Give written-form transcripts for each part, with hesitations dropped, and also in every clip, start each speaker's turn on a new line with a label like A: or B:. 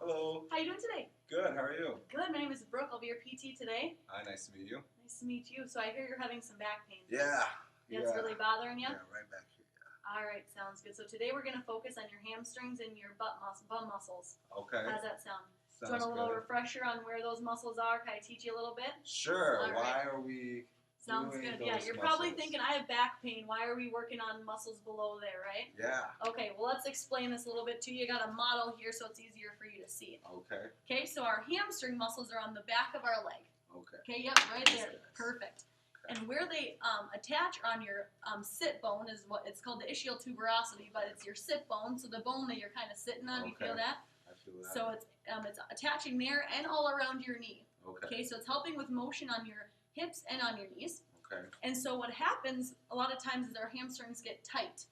A: Hello.
B: How you doing today?
A: Good. How are you?
B: Good. My name is Brooke. I'll be your PT today.
A: Hi. Nice to meet you.
B: Nice to meet you. So I hear you're having some back pain.
A: Yeah.
B: That's really bothering you?
A: Yeah, right back here. Yeah.
B: All right. Sounds good. So today we're going to focus on your hamstrings and your bum muscles.
A: Okay.
B: How does that sound?
A: Sounds
B: Do you want a little
A: good.
B: refresher on where those muscles are? Can I teach you a little bit?
A: Sure.
B: All
A: Why
B: right.
A: are we
B: Sounds
A: doing
B: good.
A: those
B: Yeah, you're probably
A: muscles?
B: thinking, I have back pain. Why are we working on muscles below there, right?
A: Yeah.
B: Okay, well, let's explain this a little bit to you. You got a model here so it's easier for you to see.
A: Okay.
B: Okay, so our hamstring muscles are on the back of our leg.
A: Okay.
B: Okay, yep, right there. Perfect.
A: Okay.
B: And where they attach on your sit bone is what it's called, the ischial tuberosity, but it's your sit bone, so the bone that you're kind of sitting on. You feel that?
A: I feel that.
B: So it's attaching there and all around your knee.
A: Okay.
B: Okay, so it's helping with motion on your hips and on your knees.
A: Okay.
B: And so what happens a lot of times is our hamstrings get tight.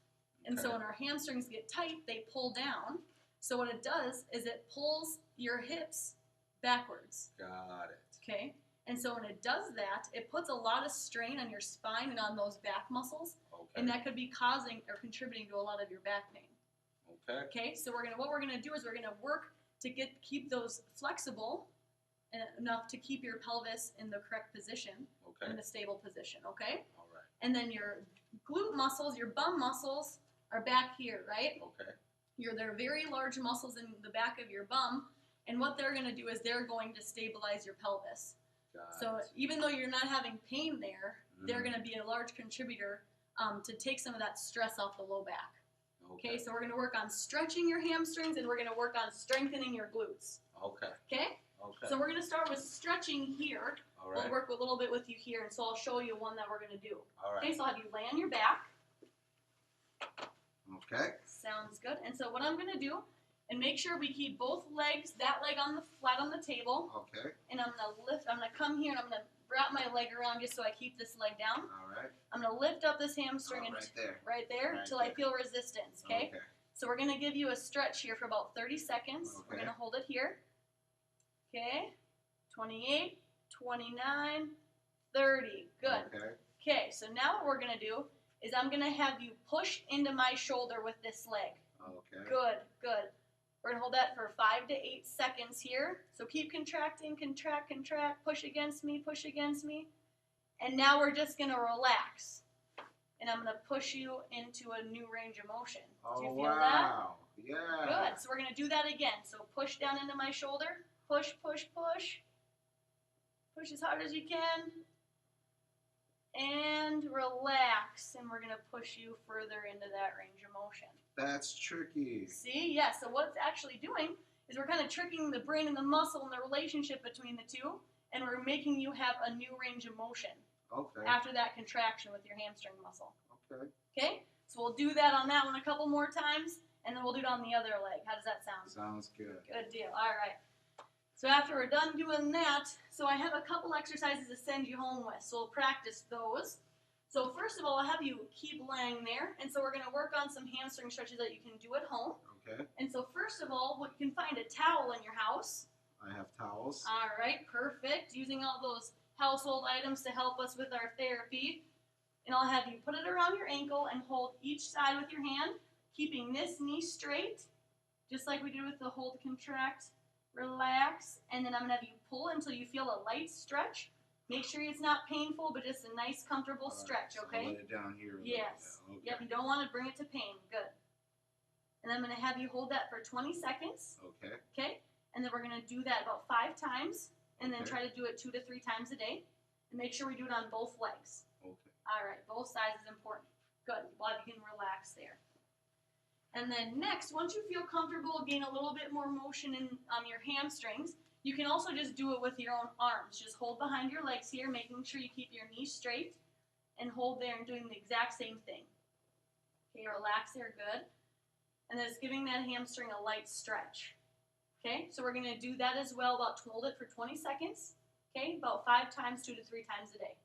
B: And so
A: Okay.
B: when our hamstrings get tight, they pull down. So what it does is it pulls your hips backwards.
A: Got it.
B: Okay? And so when it does that, it puts a lot of strain on your spine and on those back muscles.
A: Okay.
B: And that could be causing or contributing to a lot of your back pain.
A: Okay.
B: Okay? So what we're gonna do is we're gonna work to keep those flexible enough to keep your pelvis in the correct position,
A: Okay.
B: in the stable position, okay?
A: All right.
B: And then your glute muscles, your bum muscles are back here, right?
A: Okay.
B: They're very large muscles in the back of your bum, and what they're going to do is they're going to stabilize your pelvis.
A: Got
B: So
A: it.
B: even though you're not having pain there, they're going to be a large contributor to take some of that stress off the low back. Okay, so we're going to work on stretching your hamstrings, and we're going to work on strengthening your glutes.
A: Okay.
B: Okay?
A: Okay.
B: So we're going to start with stretching here.
A: All right.
B: We'll work a little bit with you here, and so I'll show you one that we're going to do.
A: All right.
B: Okay, so I'll have you lay on your back.
A: Okay.
B: Sounds good. And so what I'm going to do, and make sure we keep both legs, that leg on the flat on the table,
A: Okay.
B: and I'm going to come here and I'm going to wrap my leg around just so I keep this leg down.
A: All right.
B: I'm going to lift up this hamstring
A: Oh, right there.
B: right there
A: Right
B: till
A: there.
B: I feel resistance, okay?
A: Okay.
B: So we're going to give you a stretch here for about 30 seconds.
A: Okay.
B: We're going to hold it here. Okay. 28, 29, 30. Good.
A: Okay.
B: Okay, so now what we're going to do is I'm going to have you push into my shoulder with this leg.
A: Okay.
B: Good, good. We're going to hold that for 5 to 8 seconds here. So keep contracting, contract, contract, push against me, push against me. And now we're just going to relax. And I'm going to push you into a new range of motion. Do you feel that?
A: Wow. Yeah.
B: Good. So we're going to do that again. So push down into my shoulder. Push, push, push. Push as hard as you can. And relax. And we're going to push you further into that range of motion.
A: That's tricky.
B: See? Yeah. So what it's actually doing is we're kind of tricking the brain and the muscle and the relationship between the two. And we're making you have a new range of motion
A: Okay.
B: after that contraction with your hamstring muscle.
A: Okay.
B: Okay? So we'll do that on that one a couple more times. And then we'll do it on the other leg. How does that sound?
A: Sounds good.
B: Good deal. All right. So after we're done doing that, so I have a couple exercises to send you home with. So we'll practice those. So first of all, I'll have you keep laying there. And so we're going to work on some hamstring stretches that you can do at home.
A: Okay.
B: And so first of all, you can find a towel in your house.
A: I have towels.
B: All right, perfect. Using all those household items to help us with our therapy. And I'll have you put it around your ankle and hold each side with your hand, keeping this knee straight, just like we did with the hold, contract, relax, and then I'm going to have you pull until you feel a light stretch. Make sure it's not painful, but just a nice, comfortable stretch,
A: So
B: okay?
A: I'll lay it down here.
B: Yes.
A: Okay.
B: Yep, you don't want to bring it to pain. Good. And I'm going to have you hold that for 20 seconds,
A: Okay.
B: okay? And then we're going to do that about 5 times, and then
A: Okay.
B: try to do it 2 to 3 times a day. And make sure we do it on both legs.
A: Okay.
B: All right, both sides is important. Good. Well, you can relax there. And then next, once you feel comfortable, gain a little bit more motion on your hamstrings, you can also just do it with your own arms. Just hold behind your legs here, making sure you keep your knees straight, and hold there and doing the exact same thing. Okay, relax there, good. And then just giving that hamstring a light stretch. Okay, so we're going to do that as well, hold it for 20 seconds. Okay, about 5 times, 2 to 3 times a day.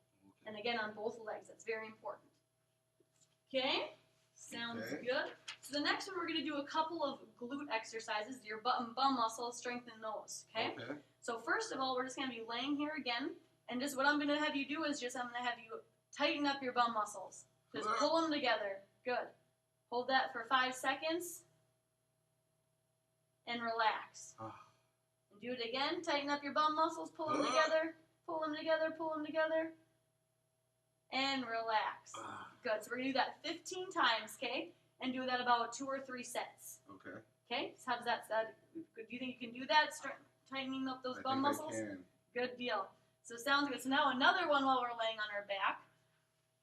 B: And again, on both legs. That's very important. Okay? Sounds good. So the next one, we're going to do a couple of glute exercises. Your butt and bum muscles, strengthen those. Okay?
A: Okay.
B: So first of all, we're just going to be laying here again. And just what I'm going to have you do is I'm going to have you tighten up your bum muscles. Just pull them together. Good. Hold that for 5 seconds. And relax. Do it again. Tighten up your bum muscles. Pull them together. Pull them together. Pull them together. And relax. Good. So we're going to do that 15 times, okay? And do that about 2 or 3 sets.
A: Okay.
B: Okay? So how does that sound? Do you think you can do that? Tightening up those bum muscles?
A: I can.
B: Good deal. So sounds good. So now another one while we're laying on our back.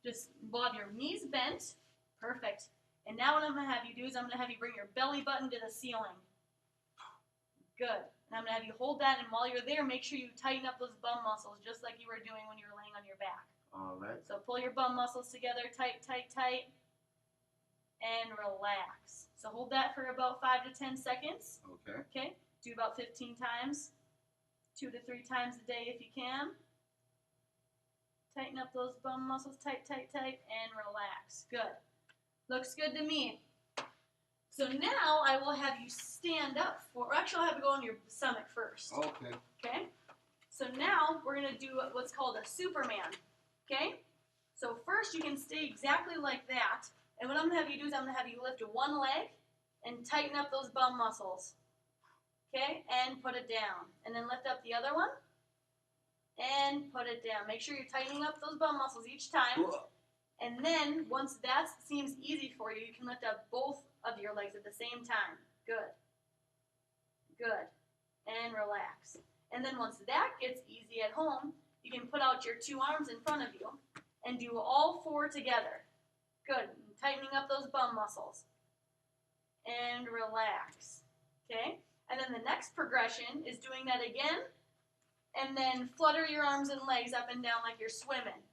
B: Just bob your knees bent. Perfect. And now what I'm going to have you do is I'm going to have you bring your belly button to the ceiling. Good. And I'm going to have you hold that, and while you're there, make sure you tighten up those bum muscles just like you were doing when you were laying on your back.
A: All right.
B: So pull your bum muscles together, tight, tight, tight, and relax. So hold that for about 5 to 10 seconds.
A: Okay.
B: Okay? Do about 15 times, 2 to 3 times a day if you can. Tighten up those bum muscles, tight, tight, tight, and relax. Good. Looks good to me. So now I will have you stand up for, actually I'll have you go on your stomach first.
A: Okay.
B: Okay? So now we're going to do what's called a Superman. Okay? So first you can stay exactly like that. And what I'm going to have you do is I'm going to have you lift one leg and tighten up those bum muscles. Okay? And put it down. And then lift up the other one. And put it down. Make sure you're tightening up those bum muscles each time. And then once that seems easy for you, you can lift up both of your legs at the same time. Good. Good. And relax. And then once that gets easy at home, you can put out your 2 arms in front of you and do all 4 together. Good. Tightening up those bum muscles. And relax. Okay? And then the next progression is doing that again. And then flutter your arms and legs up and down like you're swimming.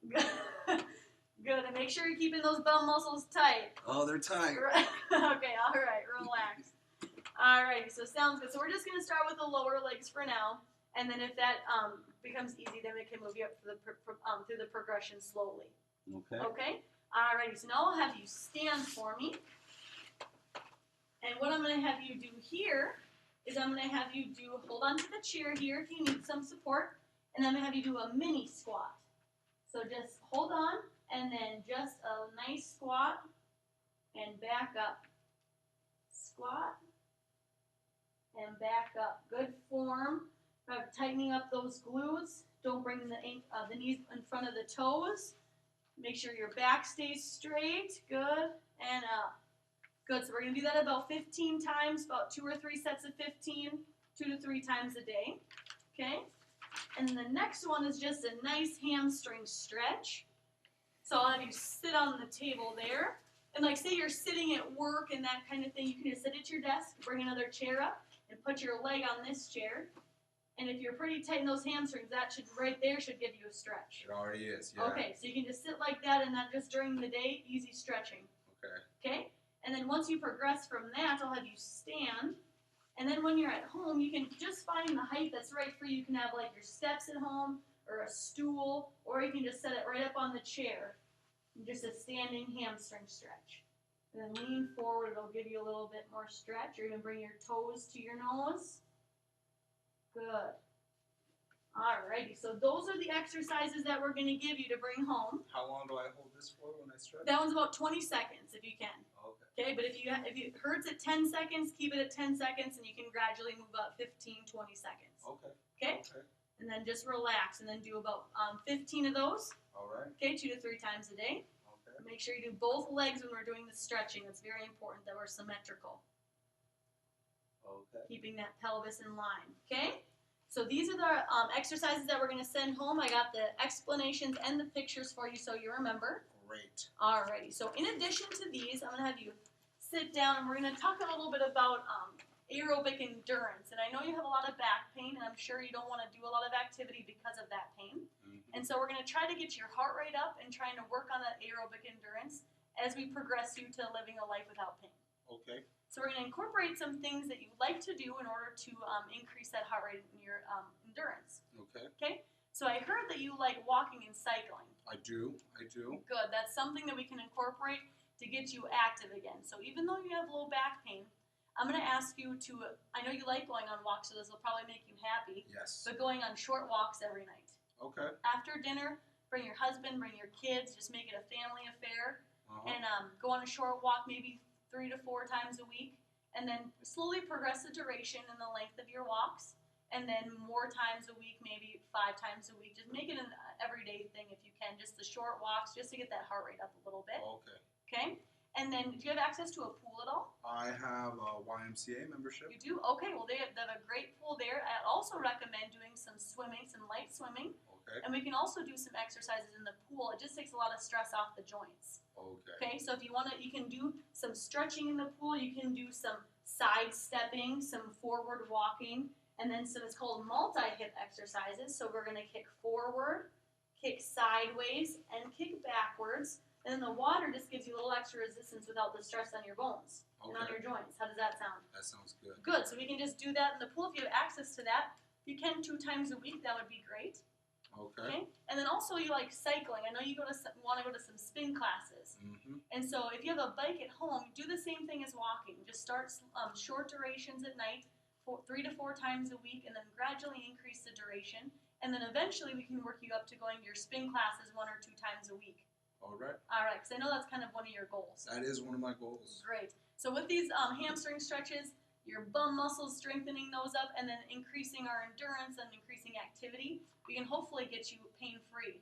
B: Good. And make sure you're keeping those bum muscles tight.
A: Oh, they're tight.
B: Okay, all right. Relax. All right, so sounds good. So we're just going to start with the lower legs for now. And then if that becomes easy, then we can move you up through the progression slowly.
A: Okay.
B: Okay? All righty. So now I'll have you stand for me. And what I'm going to have you do here is I'm going to have you hold on to the chair here if you need some support. And I'm going to have you do a mini squat. So just hold on, and then just a nice squat, and back up. Squat, and back up. Good form. Tightening up those glutes. Don't bring the knees in front of the toes. Make sure your back stays straight. Good, and up. Good, so we're going to do that about 15 times, about 2 or 3 sets of 15, 2 to 3 times a day. Okay? And then the next one is just a nice hamstring stretch. So I'll have you sit on the table there. And like say you're sitting at work and that kind of thing, you can just sit at your desk, bring another chair up, and put your leg on this chair. And if you're pretty tight in those hamstrings, that should right there should give you a stretch.
A: It already is, yeah.
B: Okay, so you can just sit like that and then just during the day, easy stretching.
A: Okay.
B: Okay? And then once you progress from that, I'll have you stand. And then when you're at home, you can just find the height that's right for you. You can have like your steps at home or a stool, or you can just set it right up on the chair. Just a standing hamstring stretch. And then lean forward, it'll give you a little bit more stretch. Or even bring your toes to your nose. Good. Alrighty, so those are the exercises that we're going to give you to bring home.
A: How long do I hold this for when I stretch?
B: That one's about 20 seconds if you can.
A: Okay.
B: Okay, but if it hurts at 10 seconds, keep it at 10 seconds, and you can gradually move up 15, 20 seconds.
A: Okay.
B: Okay?
A: Okay.
B: And then just relax, and then do about 15 of those.
A: All right.
B: Okay, 2 to 3 times a day.
A: Okay.
B: Make sure you do both legs when we're doing the stretching. It's very important that we're symmetrical.
A: Okay.
B: Keeping that pelvis in line. Okay? So these are the exercises that we're going to send home. I got the explanations and the pictures for you so you remember.
A: Great.
B: Alrighty, so in addition to these, I'm going to have you sit down and we're going to talk a little bit about aerobic endurance. And I know you have a lot of back pain, and I'm sure you don't want to do a lot of activity because of that pain. And so we're going to try to get your heart rate up and trying to work on that aerobic endurance as we progress you to living a life without pain.
A: Okay.
B: So we're going to incorporate some things that you like to do in order to increase that heart rate and your endurance.
A: Okay.
B: Okay? So I heard that you like walking and cycling.
A: I do.
B: Good. That's something that we can incorporate to get you active again. So even though you have low back pain, I'm going to ask you to, I know you like going on walks, so this will probably make you happy,
A: Yes.
B: but going on short walks every night.
A: Okay.
B: After dinner, bring your husband, bring your kids, just make it a family affair, and go on a short walk maybe 3 to 4 times a week, and then slowly progress the duration and the length of your walks, and then more times a week, maybe 5 times a week. Just make it an everyday thing if you can, just the short walks, just to get that heart rate up a little bit.
A: Okay.
B: Okay? And then, do you have access to a pool at all?
A: I have a YMCA membership.
B: You do? Okay, well, they have a great pool there. I also recommend doing some swimming, some light swimming.
A: Okay.
B: And we can also do some exercises in the pool. It just takes a lot of stress off the joints.
A: Okay.
B: Okay, so if you want to, you can do some stretching in the pool. You can do some side stepping, some forward walking, and then some, it's called multi-hip exercises. So we're going to kick forward, kick sideways, and kick backwards. And then the water just gives you a little extra resistance without the stress on your bones and on your joints. How does that sound?
A: That sounds good.
B: Good. So we can just do that in the pool. If you have access to that, if you can 2 times a week, that would be great.
A: Okay.
B: And then also you like cycling. I know you want to go to some spin classes.
A: Mm-hmm.
B: And so if you have a bike at home, do the same thing as walking. Just start short durations at night, 3 to 4 times a week, and then gradually increase the duration. And then eventually we can work you up to going to your spin classes 1 or 2 times a week.
A: All right.
B: All right, because I know that's kind of one of your goals.
A: That is one of my goals.
B: Great. So with these hamstring stretches, your bum muscles, strengthening those up, and then increasing our endurance and increasing activity, we can hopefully get you pain-free,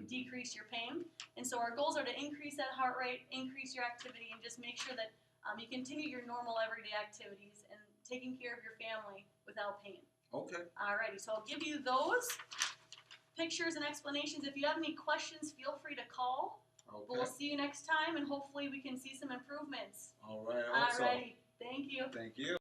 B: decrease your pain. And so our goals are to increase that heart rate, increase your activity, and just make sure that you continue your normal everyday activities and taking care of your family without pain.
A: Okay.
B: Alrighty, so I'll give you those pictures and explanations. If you have any questions, feel free to call.
A: Okay.
B: We'll see you next time, and hopefully we can see some improvements.
A: All right. Also.
B: Alrighty, thank you.
A: Thank you.